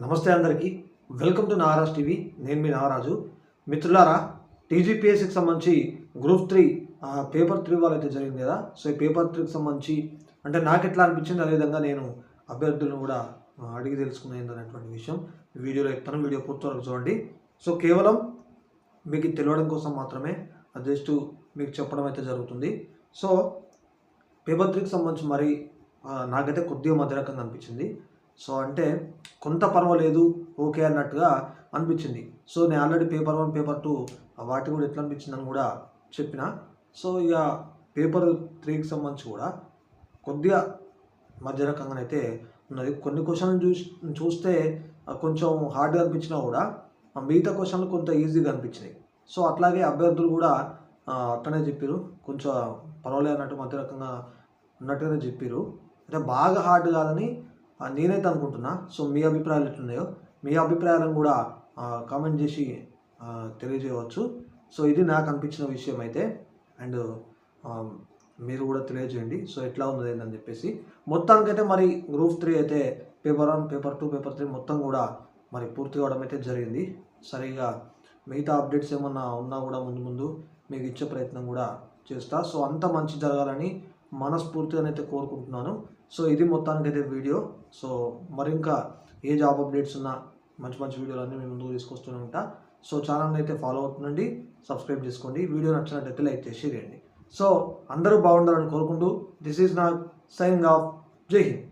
నమస్తే అందరికీ. Welcome to Nagaraj TV. నేను మీ నాగరాజు. మిత్రులారా, టీజీపీఎస్సీకి సంబంధించి గ్రూప్ 3 పేపర్ 3 వాళ్ళైతే జరిగింది కదా. సో ఈ పేపర్ 3కి సంబంధించి అంటే నాకు ఎట్లా అనిపించింది, అదేవిధంగా నేను అభ్యర్థులను కూడా అడిగి తెలుసుకునేది అనేటువంటి విషయం వీడియోలో చెప్తాను. వీడియో పూర్తి వరకు చూడండి. సో కేవలం మీకు తెలియడం కోసం మాత్రమే జస్ట్ మీకు చెప్పడం అయితే జరుగుతుంది. సో పేపర్ 3కి సంబంధించి మరి నాకైతే కొద్దిగా మధ్యరకంగా అనిపించింది. సో అంటే కొంత పర్వాలేదు, ఓకే అన్నట్టుగా అనిపించింది. సో నేను ఆల్రెడీ పేపర్ 1 పేపర్ 2 వాటి కూడా ఎట్లా అనిపించిందని కూడా చెప్పిన. సో ఇక పేపర్ 3కి సంబంధించి కూడా కొద్దిగా మధ్య రకంగానైతే ఉన్నది. కొన్ని క్వశ్చన్లు చూస్తే కొంచెం హార్డ్గా అనిపించినా కూడా మిగతా క్వశ్చన్లు కొంత ఈజీగా అనిపించినాయి. సో అట్లాగే అభ్యర్థులు కూడా అట్లనే చెప్పారు, కొంచెం పర్వాలేదు అన్నట్టు మధ్య రకంగా ఉన్నట్టుగానే చెప్పారు. అంటే బాగా హార్డ్ కాదని నేనైతే అనుకుంటున్నా. సో మీ అభిప్రాయాలు ఎట్లున్నాయో మీ అభిప్రాయాలను కూడా కామెంట్ చేసి తెలియజేయవచ్చు. సో ఇది నాకు అనిపించిన విషయం అయితే, అండ్ మీరు కూడా తెలియజేయండి సో ఎట్లా ఉన్నది ఏంటని చెప్పేసి. మొత్తానికైతే మరి గ్రూప్ 3 అయితే పేపర్ 1 పేపర్ 2 పేపర్ 3 మొత్తం కూడా మరి పూర్తి కావడం అయితే జరిగింది. సరిగా మిగతా అప్డేట్స్ ఏమన్నా ఉన్నా కూడా ముందు మీకు ఇచ్చే ప్రయత్నం కూడా చేస్తా. సో అంత మంచి జరగాలని మనస్ఫూర్తిగానైతే కోరుకుంటున్నాను. సో ఇది మొత్తానికైతే వీడియో. సో మరి ఇంకా ఏ జాబ్ అప్డేట్స్ ఉన్నా మంచి వీడియోలన్నీ మేము ముందుకు తీసుకొస్తూనే ఉంటా. సో ఛానల్ని అయితే ఫాలో అవుతుండండి, సబ్స్క్రైబ్ చేసుకోండి. వీడియో నచ్చినట్లయితే లైక్ చేసి షేర్ చేయండి. సో అందరూ బాగుండాలని కోరుకుంటూ దిస్ ఈజ్ నా సైనింగ్ ఆఫ్. జై హింద్.